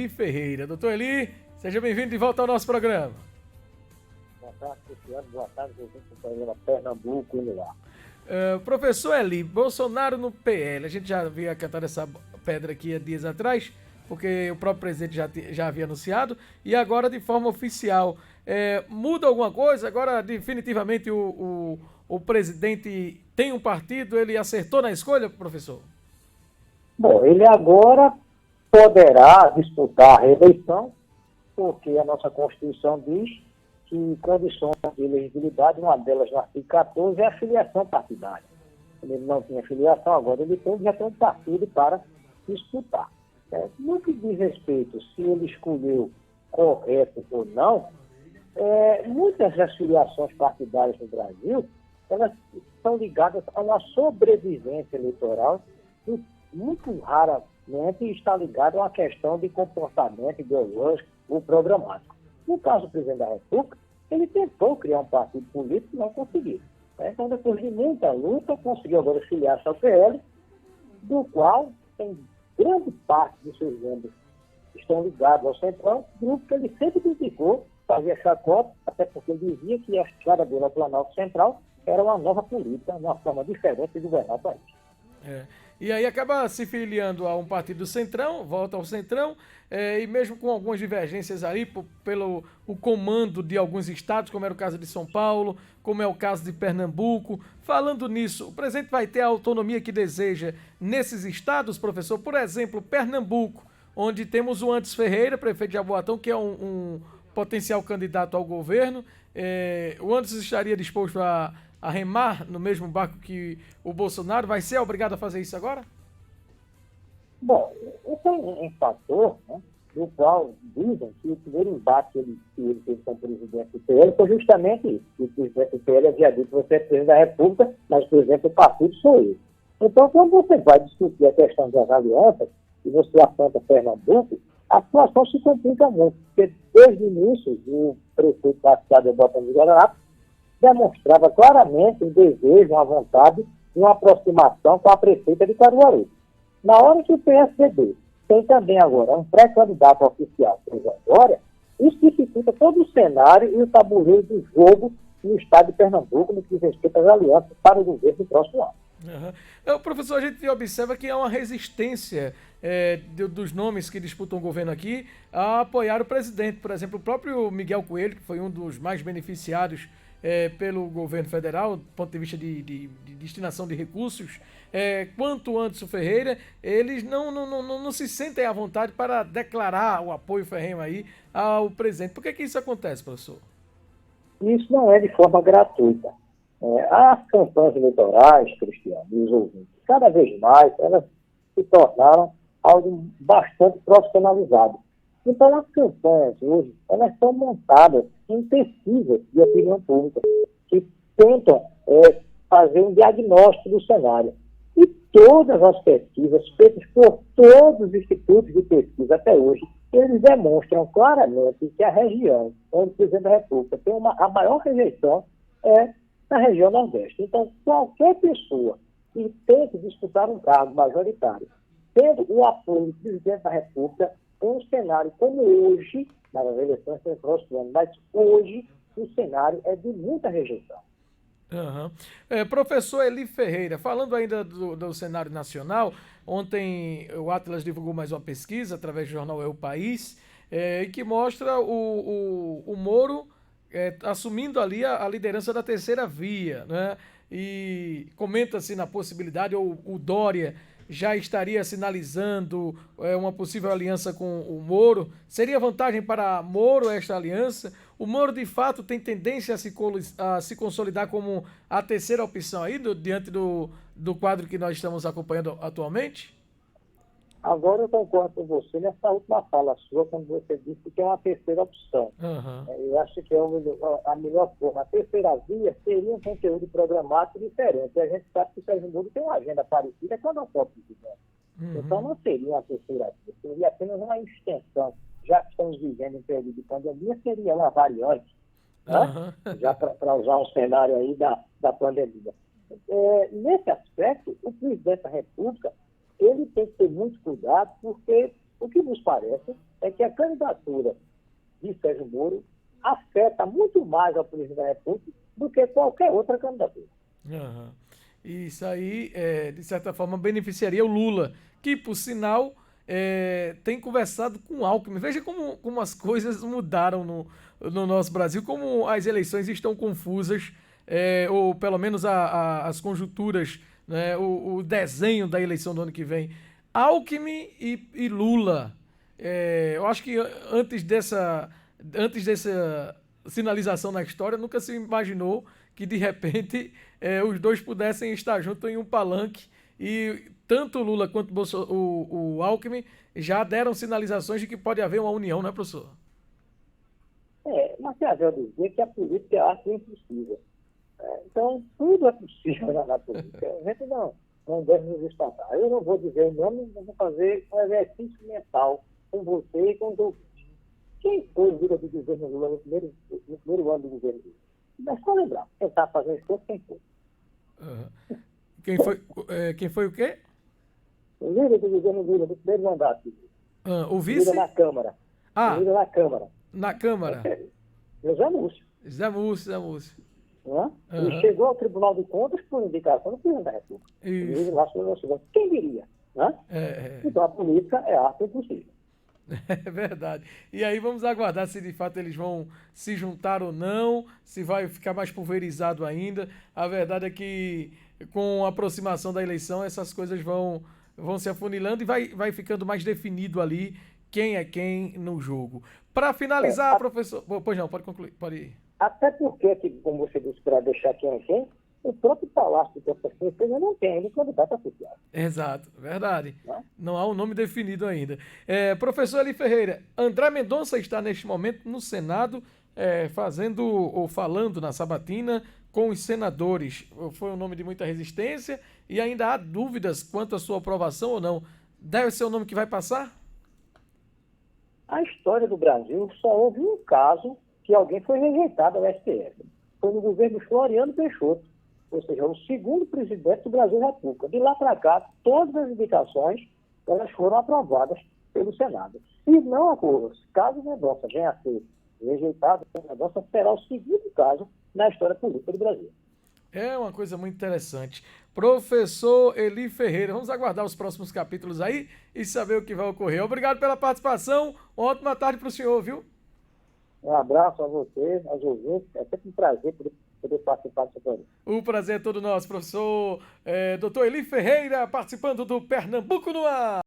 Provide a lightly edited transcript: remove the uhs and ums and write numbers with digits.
Eli Ferreira. Doutor Eli, seja bem-vindo de volta ao nosso programa. Boa tarde, Cristiano. Boa tarde, ouvinte do programa Pernambuco no ar. Professor Eli, Bolsonaro no PL. A gente já havia cantado essa pedra aqui há dias atrás, porque o próprio presidente já havia anunciado, e agora de forma oficial. Muda alguma coisa? Agora definitivamente o presidente tem um partido, ele acertou na escolha, professor? Bom, ele agora poderá disputar a reeleição, porque a nossa Constituição diz que condições de elegibilidade, uma delas no artigo 14, é a filiação partidária. Ele não tinha filiação, agora ele já tem um partido para disputar. No que diz respeito se ele escolheu correto ou não, muitas das filiações partidárias no Brasil, elas estão ligadas a uma sobrevivência eleitoral que muito raramente está ligada a uma questão de comportamento ideológico ou programático. No caso do presidente da República, ele tentou criar um partido político e não conseguiu. Então, depois de muita luta, conseguiu agora filiar-se ao PL, do qual tem grande parte dos seus membros que estão ligados ao Centrão, grupo que ele sempre criticou, fazia chacota, até porque ele dizia que a chegada dele ao Planalto Central era uma nova política, uma forma diferente de governar o país. E aí acaba se filiando a um partido do Centrão, volta ao Centrão, e mesmo com algumas divergências aí pelo o comando de alguns estados, como era o caso de São Paulo, como é o caso de Pernambuco. Falando nisso, o presidente vai ter a autonomia que deseja nesses estados, professor? Por exemplo, Pernambuco, onde temos o Anderson Ferreira, prefeito de Jaboatão, que é um potencial candidato ao governo. O Anderson estaria disposto a remar no mesmo barco que o Bolsonaro? Vai ser obrigado a fazer isso agora? Bom, esse é um fator, né, do qual dizem que o primeiro embate que ele teve com o presidente do PL foi justamente isso. O presidente do PL havia dito que você é presidente da República, mas o presidente do partido sou eu. Então, quando você vai discutir a questão das alianças, e você aponta Pernambuco, a situação se complica muito, porque desde o início, o prefeito da cidade de Botafogo de Guaraná demonstrava claramente um desejo, uma vontade de uma aproximação com a prefeita de Caruaru. Na hora que o PSDB tem também agora um pré-candidato oficial, Dória, isso dificulta todo o cenário e o tabuleiro do jogo no estado de Pernambuco, no que diz respeito às alianças para o governo do próximo ano. Professor, a gente observa que há uma resistência dos nomes que disputam o governo aqui a apoiar o presidente. Por exemplo, o próprio Miguel Coelho, que foi um dos mais beneficiados pelo governo federal, do ponto de vista de destinação de recursos, quanto o Anderson Ferreira, eles não se sentem à vontade para declarar o apoio ferrenho aí ao presidente. Por que isso acontece, professor? Isso não é de forma gratuita. As campanhas eleitorais, Cristiano, e os ouvintes, cada vez mais, elas se tornaram algo bastante profissionalizado. Então, as campanhas hoje, elas são montadas em pesquisas de opinião pública, que tentam fazer um diagnóstico do cenário. E todas as pesquisas feitas por todos os institutos de pesquisa até hoje, eles demonstram claramente que a região onde o presidente da República tem a maior rejeição é na região Nordeste. Então, qualquer pessoa que tente disputar um cargo majoritário, tendo o apoio do presidente da República, em um cenário como hoje, nas eleições do próximo ano, mas hoje o cenário é de muita rejeição. Professor Eli Ferreira, falando ainda do cenário nacional, ontem o Atlas divulgou mais uma pesquisa através do jornal É o País, que mostra o Moro assumindo ali a liderança da terceira via, né? E comenta-se na possibilidade, ou o Dória já estaria sinalizando uma possível aliança com o Moro. Seria vantagem para Moro esta aliança? O Moro, de fato, tem tendência a se consolidar como a terceira opção aí, diante do quadro que nós estamos acompanhando atualmente? Agora eu concordo com você nessa última fala sua, quando você disse que é uma terceira opção. Eu acho que é a melhor forma. A terceira via seria um conteúdo programático diferente. A gente sabe que o Sérgio Moro tem uma agenda parecida com a nossa presidente. Então não seria uma terceira via, seria apenas uma extensão. Já que estamos vivendo um período de pandemia, seria uma variante, né? Já para usar um cenário aí da pandemia. Nesse aspecto, o presidente da República ele tem que ter muito cuidado, porque O que nos parece é que a candidatura de Sérgio Moro afeta muito mais a presidência da República do que qualquer outra candidatura. Aham. Isso aí, de certa forma, beneficiaria o Lula, que, por sinal, tem conversado com o Alckmin. Veja como as coisas mudaram no nosso Brasil, como as eleições estão confusas, ou pelo menos as conjunturas, né, o desenho da eleição do ano que vem. Alckmin e Lula. Eu acho que antes dessa sinalização na história, nunca se imaginou que de repente os dois pudessem estar juntos em um palanque e tanto o Lula quanto o Alckmin já deram sinalizações de que pode haver uma união, não é, professor? Maquiavel dizia que a política é a arte do impossível. Então, tudo é possível na política. A gente não deve nos espantar. Eu não vou dizer o nome, mas vou fazer um exercício mental com você e com os outros. Quem foi o líder do governo Lula no primeiro ano do governo Lula? Mas só lembrar, quem está fazendo esforço, quem foi? Uhum. Quem foi o quê? O líder do governo Lula, do primeiro mandato. O O vice? líder na Câmara. Ah, O líder na Câmara. na Câmara. José Múcio. Zé Múcio. Né? Uhum. E chegou ao Tribunal de Contas por indicação do presidente da República. Isso. Quem diria? Né? Então a política é arte impossível. É verdade. E aí vamos aguardar se de fato eles vão se juntar ou não, se vai ficar mais pulverizado ainda. A verdade é que com a aproximação da eleição essas coisas vão se afunilando e vai ficando mais definido ali quem é quem no jogo. Para finalizar, professor... Pois não, pode concluir, pode ir. Até porque, como você disse, para deixar quem é quem, o próprio Palácio do Prefeito não tem ainda candidato associado. Exato, verdade. Né? Não há um nome definido ainda. Professor Eli Ferreira, André Mendonça está neste momento no Senado fazendo ou falando na sabatina com os senadores. Foi um nome de muita resistência e ainda há dúvidas quanto à sua aprovação ou não. Deve ser o nome que vai passar? A história do Brasil só houve um caso que alguém foi rejeitado ao STF. Foi no governo Floriano Peixoto, ou seja, o segundo presidente do Brasil República. De lá para cá, todas as indicações elas foram aprovadas pelo Senado. Se não ocorre, caso Mendonça venha a ser rejeitado, Mendonça será o segundo caso na história política do Brasil. É uma coisa muito interessante. Professor Eli Ferreira, vamos aguardar os próximos capítulos aí e saber o que vai ocorrer. Obrigado pela participação. Uma ótima tarde para o senhor, viu? Um abraço a você, aos ouvintes. É sempre um prazer poder participar do seu programa. O prazer é todo nosso, professor Dr. Eli Ferreira, participando do Pernambuco no Ar.